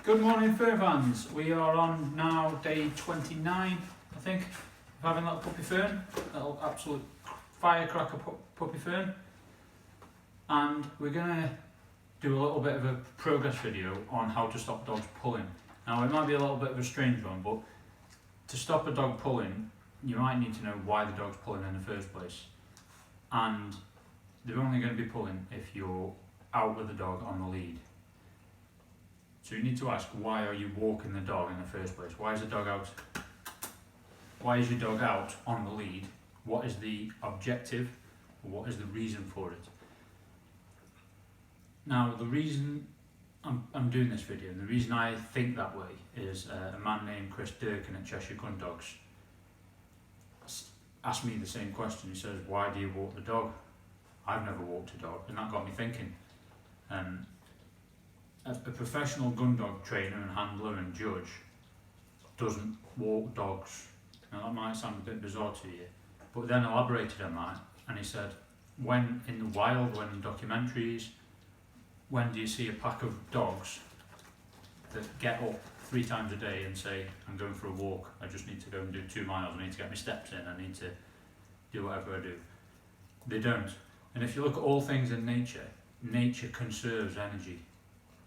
Good morning, fur fans. We are on now day 29, I think, of having that puppy fern, little absolute firecracker puppy fern. And we're going to do a little bit of a progress video on how to stop dogs pulling. Now, it might be a little bit of a strange one, but to stop a dog pulling, you might need to know why the dog's pulling in the first place. And they're only going to be pulling if you're out with the dog on the lead. So you need to ask, why are you walking the dog in the first place? Why is the dog out? Why is your dog out on the lead? What is the objective? What is the reason for it? Now, the reason I'm doing this video, and the reason I think that way, is a man named Chris Durkin at Cheshire Gun Dogs asked me the same question. He says, why do you walk the dog? I've never walked a dog, and that got me thinking. A professional gun dog trainer and handler and judge doesn't walk dogs. Now that might sound a bit bizarre to you, but then elaborated on that, and he said, when in the wild, when in documentaries, when do you see a pack of dogs that get up 3 times a day and say, I'm going for a walk, I just need to go and do 2 miles, I need to get my steps in, I need to do whatever I do? They don't. And if you look at all things in nature, nature conserves energy.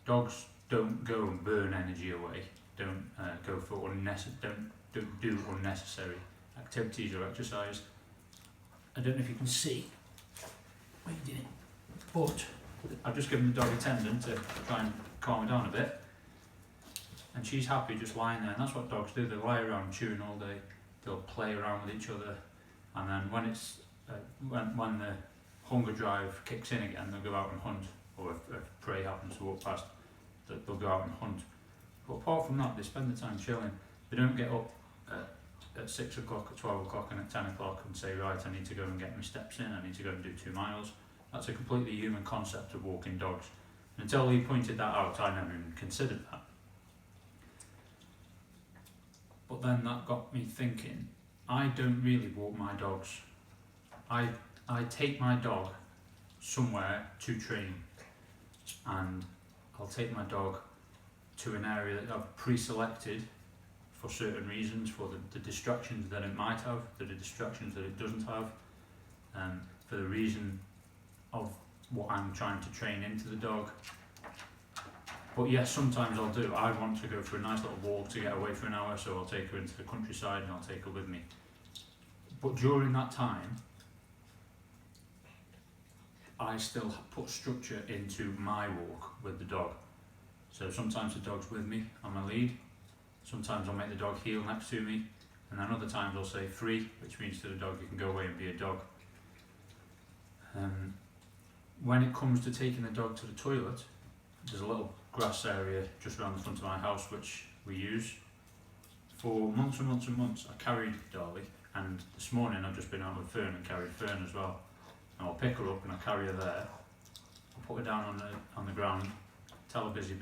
Dogs don't go and burn energy away, don't go for don't do unnecessary activities or exercise. I don't know if you can see what you did, but I've just given the dog a tendon to try and calm her down a bit, and she's happy just lying there. And that's what dogs do, they lie around chewing all day, they'll play around with each other, and then when it's when the hunger drive kicks in again, they'll go out and hunt, or if prey happens to walk past, they'll go out and hunt. But apart from that, they spend the time chilling. They don't get up at 6 o'clock, at 12 o'clock and at 10 o'clock and say, right, I need to go and get my steps in, I need to go and do 2 miles. That's a completely human concept of walking dogs. And until he pointed that out, I never even considered that. But then that got me thinking, I don't really walk my dogs. I take my dog somewhere to train, and I'll take my dog to an area that I've pre-selected for certain reasons, for the distractions that it might have, the distractions that it doesn't have, for the reason of what I'm trying to train into the dog. But yes, sometimes I want to go for a nice little walk to get away for an hour, so I'll take her into the countryside and I'll take her with me. But during that time, I still put structure into my walk with the dog. So sometimes the dog's with me on my lead, sometimes I'll make the dog heel next to me, and then other times I'll say free, which means to the dog you can go away and be a dog. When it comes to taking the dog to the toilet, there's a little grass area just around the front of my house which we use. For months and months and months I carried Darlie, and this morning I've just been out with Fern and carried Fern as well. And I'll pick her up and I'll carry her there, I'll put her down on the ground, tell her busy,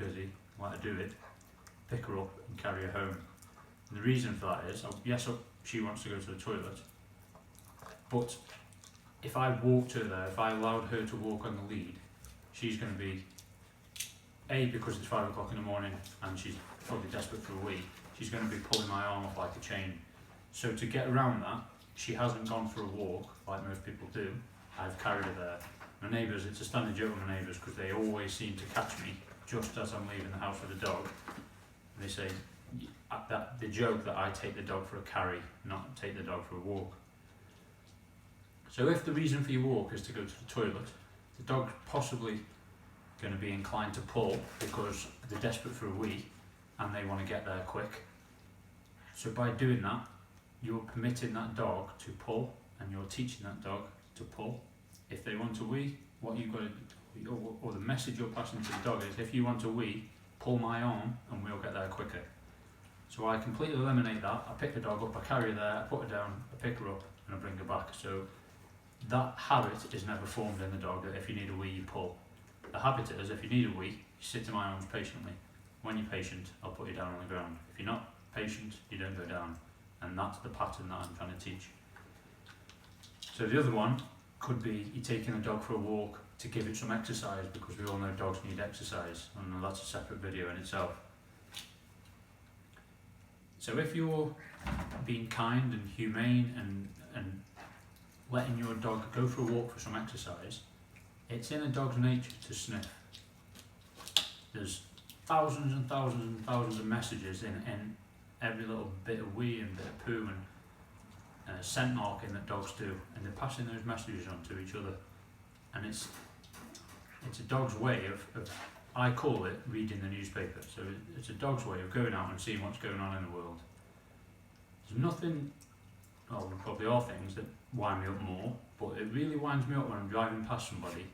let her do it, pick her up and carry her home. And the reason for that is, yes, she wants to go to the toilet, but if I walked her there, if I allowed her to walk on the lead, she's going to be, A, because it's 5 o'clock in the morning and she's probably desperate for a wee, she's going to be pulling my arm off like a chain. So to get around that, she hasn't gone for a walk like most people do, I've carried her there. My neighbours, it's a standing joke with my neighbours because they always seem to catch me just as I'm leaving the house with the dog. And they say, they joke that I take the dog for a carry, not take the dog for a walk. So if the reason for your walk is to go to the toilet, the dog's possibly going to be inclined to pull because they're desperate for a wee and they want to get there quick. So by doing that, you're permitting that dog to pull, and you're teaching that dog to pull. If they want to wee, what you've got to do, or the message you're passing to the dog is, if you want to wee, pull my arm and we'll get there quicker. So I completely eliminate that. I pick the dog up, I carry her there, I put her down, I pick her up and I bring her back. So that habit is never formed in the dog, that if you need a wee, you pull. The habit is, if you need a wee, you sit in my arms patiently. When you're patient, I'll put you down on the ground. If you're not patient, you don't go down. And that's the pattern that I'm trying to teach. So the other one could be you taking a dog for a walk to give it some exercise, because we all know dogs need exercise, and that's a separate video in itself. So if you're being kind and humane and letting your dog go for a walk for some exercise, it's in a dog's nature to sniff. There's thousands and thousands and thousands of messages in every little bit of wee and bit of poo and scent marking that dogs do, and they're passing those messages on to each other. And it's a dog's way of I call it reading the newspaper. So it's a dog's way of going out and seeing what's going on in the world. There's nothing, well, there probably are things that wind me up more, but it really winds me up when I'm driving past somebody.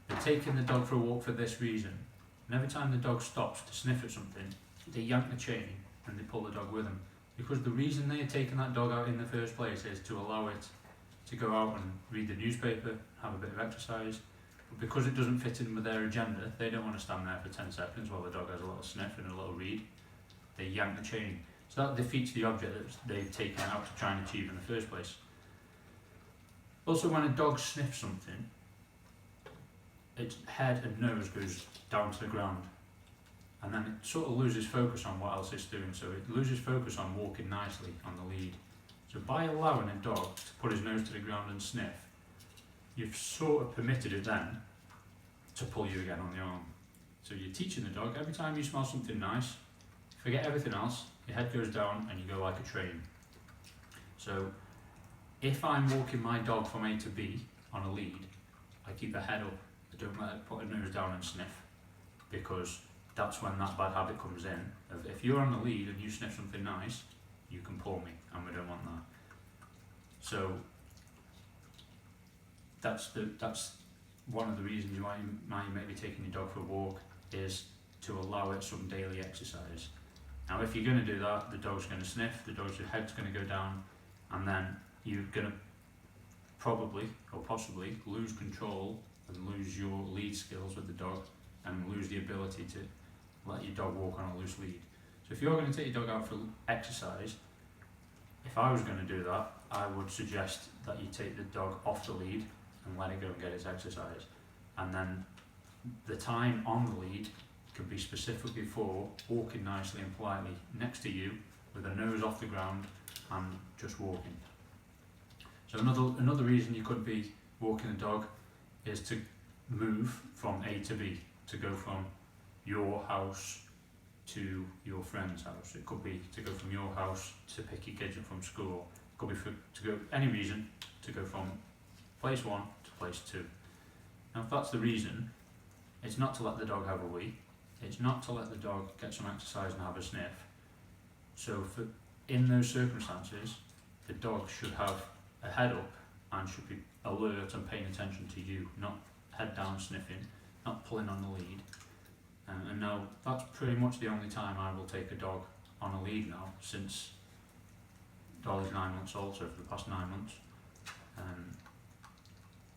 They're taking the dog for a walk for this reason, and every time the dog stops to sniff at something, they yank the chain and they pull the dog with them. Because the reason they're taking that dog out in the first place is to allow it to go out and read the newspaper, have a bit of exercise. But because it doesn't fit in with their agenda, they don't want to stand there for 10 seconds while the dog has a little sniff and a little read. They yank the chain. So that defeats the object that they've taken out to try and achieve in the first place. Also, when a dog sniffs something, its head and nose goes down to the ground, and then it sort of loses focus on what else it's doing. So it loses focus on walking nicely on the lead. So by allowing a dog to put his nose to the ground and sniff, you've sort of permitted it then to pull you again on the arm. So you're teaching the dog, every time you smell something nice, forget everything else, your head goes down and you go like a train. So if I'm walking my dog from A to B on a lead, I keep the head up, I don't let it put her nose down and sniff, because that's when that bad habit comes in. If you're on the lead and you sniff something nice, you can pull me, and we don't want that. So that's one of the reasons why you may be taking your dog for a walk, is to allow it some daily exercise. Now if you're going to do that, the dog's going to sniff, the dog's head's going to go down, and then you're going to probably or possibly lose control and lose your lead skills with the dog, and lose the ability to let your dog walk on a loose lead. So if you're going to take your dog out for exercise, if I was going to do that, I would suggest that you take the dog off the lead and let it go and get its exercise. And then the time on the lead could be specifically for walking nicely and politely next to you with a nose off the ground and just walking. So another reason you could be walking a dog is to move from A to B, to go from your house to your friend's house. It could be to go from your house to pick your kids up from school. It could be to go any reason, to go from place 1 to place 2. Now if that's the reason, it's not to let the dog have a wee, it's not to let the dog get some exercise and have a sniff. So in those circumstances, the dog should have a head up and should be alert and paying attention to you, not head down sniffing, not pulling on the lead. And now that's pretty much the only time I will take a dog on a lead now, since Dolly's 9 months old, so for the past 9 months.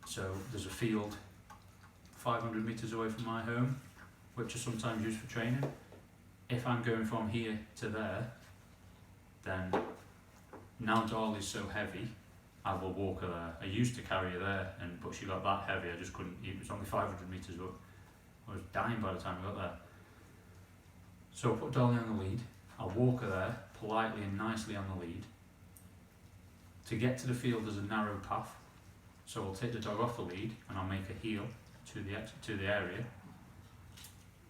So there's a field 500 metres away from my home, which is sometimes used for training. If I'm going from here to there, then now Dolly's so heavy, I will walk her there. I used to carry her there, but she got that heavy, I just couldn't. It was only 500 metres up. I was dying by the time I got there. So I put Dolly on the lead, I'll walk her there, politely and nicely on the lead. To get to the field, there's a narrow path, so I'll take the dog off the lead and I'll make a heel to the area.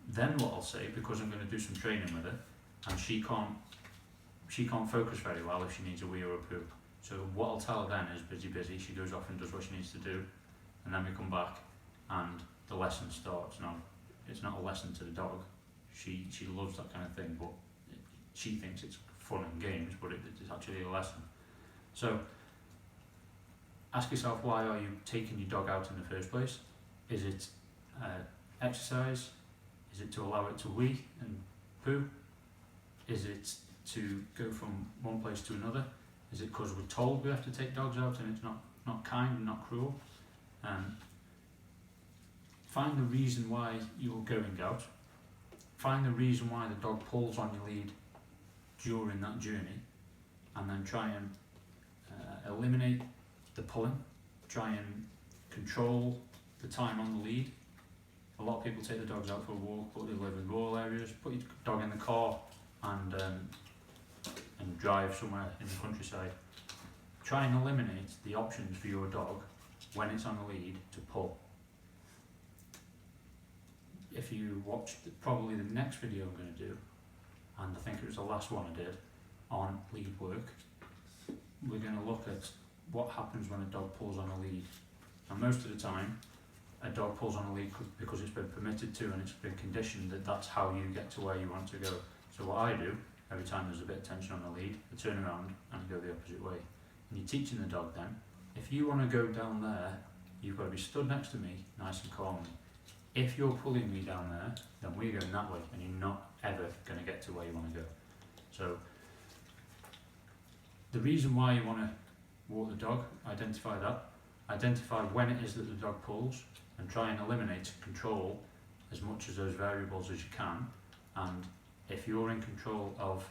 Then what I'll say, because I'm going to do some training with her, and she can't focus very well if she needs a wee or a poo. So what I'll tell her then is busy, she goes off and does what she needs to do, and then we come back and the lesson starts. Now, it's not a lesson to the dog, she loves that kind of thing, but she thinks it's fun and games, but it's actually a lesson. So ask yourself, why are you taking your dog out in the first place? Is it exercise? Is it to allow it to wee and poo? Is it to go from one place to another? Is it because we're told we have to take dogs out and it's not kind and not cruel? Find the reason why you're going out. Find the reason why the dog pulls on your lead during that journey, and then try and eliminate the pulling. Try and control the time on the lead. A lot of people take the dogs out for a walk, but they live in rural areas. Put your dog in the car and and drive somewhere in the countryside, try and eliminate the options for your dog when it's on a lead to pull. If you watch probably the next video I'm going to do, and I think it was the last one I did on lead work, we're going to look at what happens when a dog pulls on a lead. And most of the time, a dog pulls on a lead because it's been permitted to and it's been conditioned that that's how you get to where you want to go. So what I do, every time there's a bit of tension on the lead, I turn around and I go the opposite way. And you're teaching the dog then, if you want to go down there, you've got to be stood next to me, nice and calm. If you're pulling me down there, then we're going that way, and you're not ever going to get to where you want to go. So the reason why you want to walk the dog, identify that, identify when it is that the dog pulls, and try and eliminate control as much of those variables as you can. And if you're in control of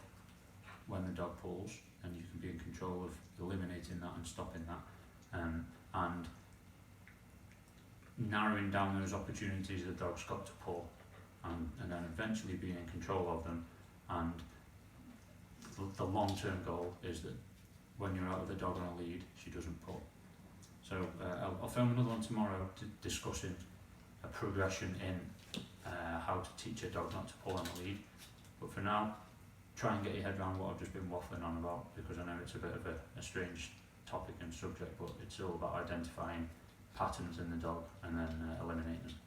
when the dog pulls, then you can be in control of eliminating that and stopping that, and narrowing down those opportunities the dog's got to pull, and then eventually being in control of them. And the long-term goal is that when you're out with the dog on a lead, she doesn't pull. So I'll film another one tomorrow discussing a progression in how to teach a dog not to pull on a lead. But for now, try and get your head around what I've just been waffling on about, because I know it's a bit of a strange topic and subject, but it's all about identifying patterns in the dog and then eliminating them.